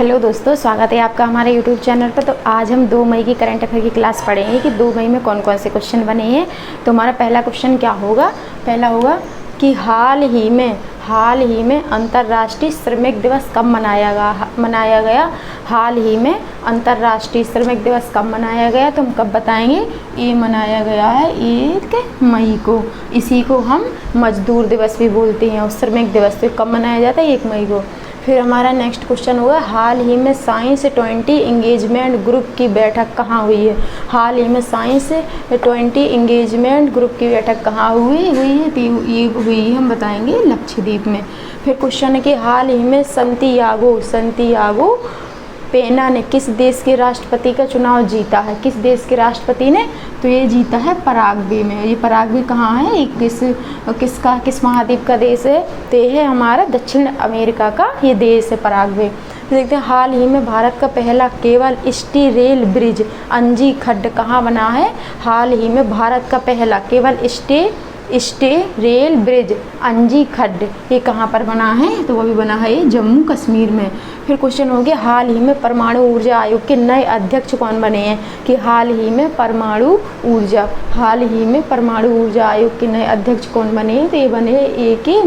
Hello दोस्तों, स्वागत है आपका हमारे यूट्यूब चैनल पर। तो आज हम 2 मई की करंट अफेयर की क्लास पढ़ेंगे कि 2 मई में कौन कौन से क्वेश्चन बने हैं। तो हमारा पहला क्वेश्चन क्या होगा? पहला होगा कि हाल ही में अंतर्राष्ट्रीय श्रमिक दिवस कब मनाया गया। हाल ही में अंतर्राष्ट्रीय श्रमिक दिवस कब मनाया गया, तो हम कब बताएंगे। ये मनाया गया है 1 मई को। इसी को हम मजदूर दिवस भी बोलते हैं और श्रमिक दिवस तो कब मनाया जाता है, 1 मई को। फिर हमारा नेक्स्ट क्वेश्चन होगा, हाल ही में साइंस 20 एंगेजमेंट ग्रुप की बैठक कहाँ हुई है। हाल ही में साइंस 20 एंगेजमेंट ग्रुप की बैठक कहाँ हुई है, तो ये हुई हम बताएंगे लक्षद्वीप में। फिर क्वेश्चन है कि हाल ही में संतियागो पेना ने किस देश के राष्ट्रपति का चुनाव जीता है। किस देश के राष्ट्रपति ने, तो ये जीता है पराग्वे में। ये पराग्वे कहाँ है, किस महाद्वीप का देश है, तो ये है हमारा दक्षिण अमेरिका का ये देश है पराग्वे। देखते हैं हाल ही में भारत का पहला केवल स्टील रेल ब्रिज अंजी खड्ड कहाँ बना है। हाल ही में भारत का पहला केवल स्टील रेल ब्रिज अंजी खड्ड ये कहाँ पर बना है, तो वो भी बना है ये जम्मू कश्मीर में। फिर क्वेश्चन हो गया, हाल ही में परमाणु ऊर्जा आयोग के नए अध्यक्ष कौन बने हैं। कि हाल ही में परमाणु ऊर्जा आयोग के नए अध्यक्ष कौन बने हैं, तो ये बने हैं A.K.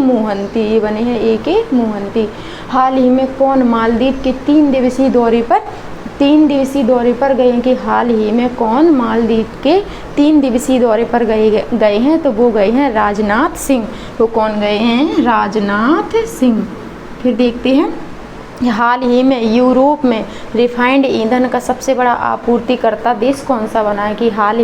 मोहंती। हाल ही में कौन मालदीव के 3 दिवसीय दौरे पर गए हैं। कि हाल ही में कौन मालदीव के 3 दिवसीय दौरे पर गए हैं, तो वो गए हैं राजनाथ सिंह। वो कौन गए हैं, राजनाथ सिंह। फिर देखते हैं हाल ही में यूरोप में रिफाइंड ईंधन का सबसे बड़ा आपूर्तिकर्ता देश कौन सा बना है। कि हाल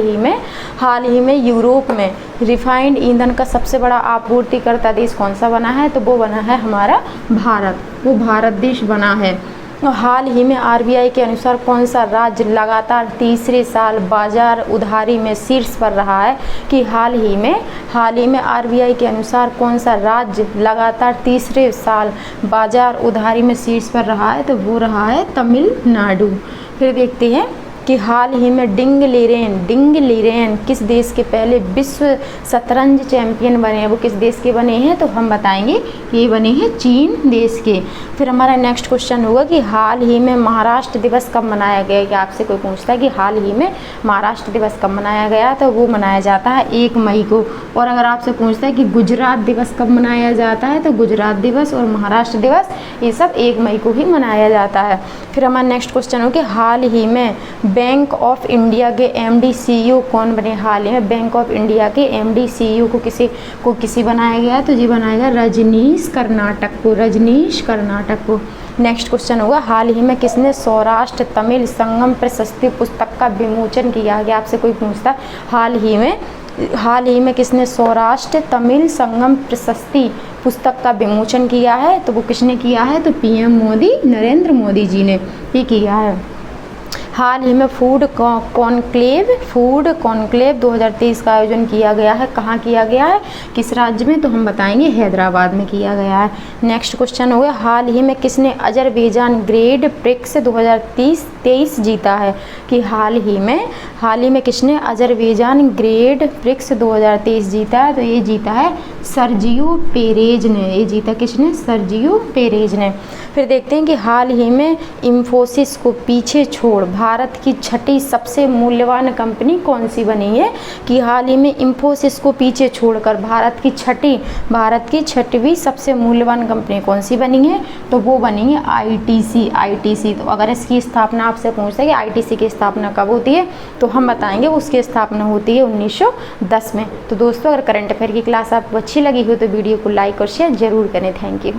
ही में यूरोप में रिफाइंड ईंधन का सबसे बड़ा आपूर्तिकर्ता देश कौन सा बना है, तो वो बना है हमारा भारत। वो भारत देश बना है। हाल ही में RBI के अनुसार कौन सा राज्य लगातार तीसरे साल बाजार उधारी में शीर्ष पर रहा है। कि हाल ही में RBI के अनुसार कौन सा राज्य लगातार तीसरे साल बाजार उधारी में शीर्ष पर रहा है, तो वो रहा है तमिलनाडु। फिर देखते हैं कि हाल ही में डिंग लीरेन किस देश के पहले विश्व शतरंज चैंपियन बने हैं। वो किस देश के बने हैं, तो हम बताएंगे ये बने हैं चीन देश के। फिर हमारा नेक्स्ट क्वेश्चन होगा कि हाल ही में महाराष्ट्र दिवस कब मनाया गया। कि आपसे कोई पूछता है कि हाल ही में महाराष्ट्र दिवस कब मनाया गया, तो वो मनाया जाता है 1 मई को। और अगर आपसे पूछता है कि गुजरात दिवस कब मनाया जाता है, तो गुजरात दिवस और महाराष्ट्र दिवस ये सब 1 मई को ही मनाया जाता है। फिर हमारा नेक्स्ट क्वेश्चन हो कि हाल ही में बैंक ऑफ इंडिया के MD CEO कौन बने। हाल ही में बैंक ऑफ इंडिया के MD CEO को किसी बनाया गया, तो ये बनाया गया रजनीश कर्नाटक को। नेक्स्ट क्वेश्चन होगा, हाल ही में किसने सौराष्ट्र तमिल संगम प्रशस्ति पुस्तक का विमोचन किया गया। आपसे कोई पूछता हाल ही में किसने सौराष्ट्र तमिल संगम प्रशस्ति पुस्तक का विमोचन किया है, तो वो किसने किया है, तो PM मोदी, नरेंद्र मोदी जी ने ये किया है। हाल ही में फूड कॉन्क्लेव 2023 का आयोजन किया गया है। कहाँ किया गया है, किस राज्य में, तो हम बताएंगे हैदराबाद में किया गया है। नेक्स्ट क्वेश्चन हो गया, हाल ही में किसने अजरबैजान ग्रेड प्रिक्स 2023 जीता है। कि हाल ही में किसने अजरबैजान ग्रेड प्रिक्स 2023 जीता है, तो ये जीता है सर्जियो पेरेज ने। ये जीता किसने, सर्जियो पेरेज ने। फिर देखते हैं कि हाल ही में इंफोसिस को पीछे छोड़ भारत की 6ठी सबसे मूल्यवान कंपनी कौन सी बनी है। कि हाल ही में इंफोसिस को पीछे छोड़कर भारत की 6वीं सबसे मूल्यवान कंपनी कौन सी बनी है, तो वो बनी है ITC। तो अगर इसकी स्थापना आपसे पूछते हैं कि ITC की स्थापना कब होती है, तो हम बताएंगे उसकी स्थापना होती है 1910 में। तो दोस्तों, अगर करंट अफेयर की क्लास आपको अच्छी लगी हो तो वीडियो को लाइक और शेयर जरूर करें। Thank you.